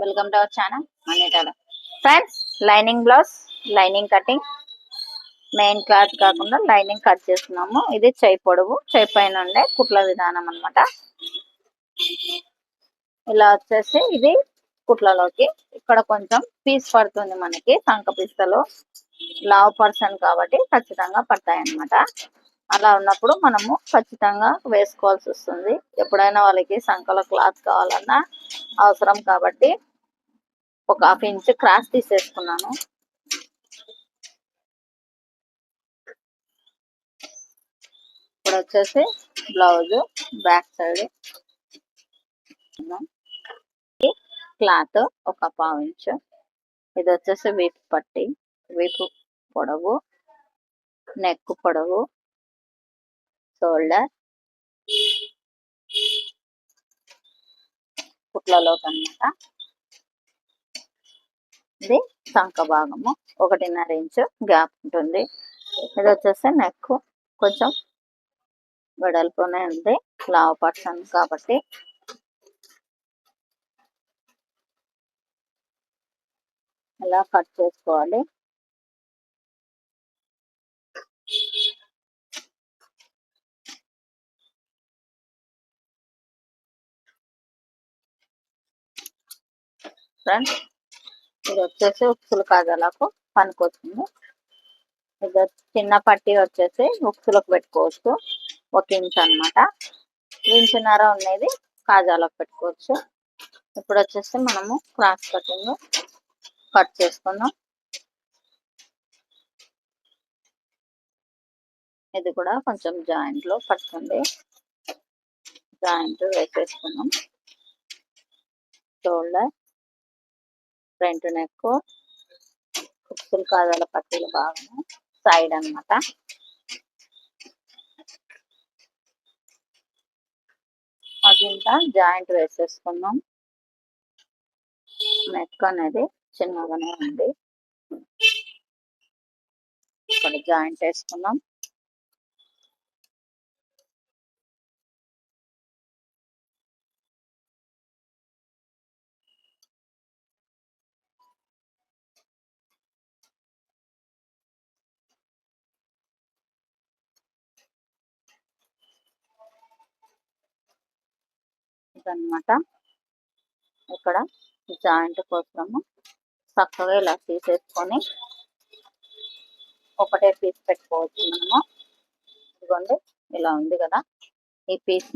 Welcome to our channel money talent. Friends, lining blouse, lining cutting, main cloth కాకుండా lining cut చేస్తున్నాము. ఇది చేయి పొడవు, చేయి పైన ఉండే కుట్ల విధానం అన్నమాట. ఇలా వచ్చేసి ఇది కుట్లలోకి ఇక్కడ కొంచెం పీస్ పడుతుంది మనకి. సంక పీస్తలో లావ్ పర్సన్ కాబట్టి ఖచ్చితంగా పడతాయి అన్నమాట. అలా ఉన్నప్పుడు మనము ఖచ్చితంగా వేసుకోవాల్సి వస్తుంది. ఎప్పుడైనా వాళ్ళకి సంకలో క్లాత్ కావాలన్నా అవసరం కాబట్టి ఒక హాఫ్ ఇంచ్ క్రాస్ తీసేసుకున్నాను. ఇప్పుడు వచ్చేసి బ్లౌజ్ బ్యాక్ సైడ్ క్లాత్ ఒక పావు ఇంచు. ఇది వచ్చేసి వీపు పట్టి, వీపు పొడవు, నెక్ పొడవు, షోల్డర్, కుట్లలోకి అన్నమాట. ఇది సంక భాగము 1.5 ఇంచు గ్యాప్ ఉంటుంది. ఇది వచ్చేసి నెక్ కొంచెం వెడల్పునే ఉంది, లావ్ పర్సన్ కాబట్టి. ఇలా కట్ చేసుకోవాలి. ఫ్రెండ్స్, ఇది వచ్చేసి ఉక్సులు కాజాలకు పనికొస్తుంది. ఇది చిన్న పట్టి వచ్చేసి ఉక్సులకు పెట్టుకోవచ్చు, 1 ఇంచ్ అనమాట. ఇంచున్నర ఉన్నది కాజాలకు పెట్టుకోవచ్చు. ఇప్పుడు వచ్చేసి మనము క్రాస్ కటింగ్ కట్ చేసుకుందాం. ఇది కూడా కొంచెం జాయింట్ లో పడుతుంది, జాయింట్ వేసేసుకున్నాం. షోల్డర్, ఫ్రంట్ నెక్, ఉక్సులు కాజాల పట్టీల భాగము సైడ్ అన్నమాట. అదింతా జాయింట్ వేసేసుకుందాం. నెక్ అనేది చిన్నగానే ఉంది, ఇక్కడ జాయింట్ వేసుకుందాం. ఇదన్నమాట. ఇక్కడ జాయింట్ కోసము చక్కగా ఇలా తీసేసుకొని ఒకటే పీస్ పెట్టుకోవచ్చు మనము. ఇదిగోండి, ఇలా ఉంది కదా, ఈ పీస్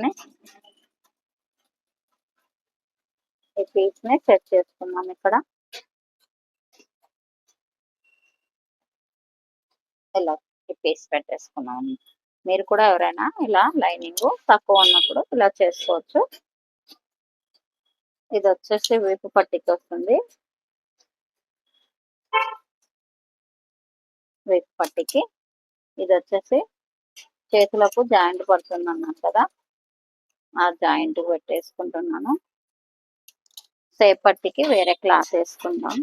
ని సెట్ చేసుకున్నాం. ఇక్కడ ఇలా ఈ పీస్ పెట్టేసుకున్నాం. మీరు కూడా ఎవరైనా ఇలా లైనింగ్ తక్కువ ఉన్నప్పుడు ఇలా చేసుకోవచ్చు. ఇది వచ్చేసి వీపు పట్టికి వస్తుంది. వీపు పట్టికి ఇది వచ్చేసి చేతులకు జాయింట్ పడుతుంది అన్నాను కదా, ఆ జాయింట్ పెట్టేసుకుంటున్నాను. సేప్ పట్టికి వేరే క్లాత్ వేసుకుందాం.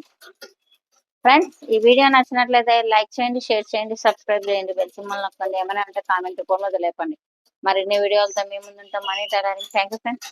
ఫ్రెండ్స్, ఈ వీడియో నచ్చినట్లయితే లైక్ చేయండి, షేర్ చేయండి, సబ్స్క్రైబ్ చేయండి, బెల్ సింబల్ నొక్కండి. ఏమైనా అంటే కామెంట్ రూపంలో తెలియపండి. మరిన్ని వీడియోలతో మీ ముందుంటాం. Money tailoring. Thank you friends.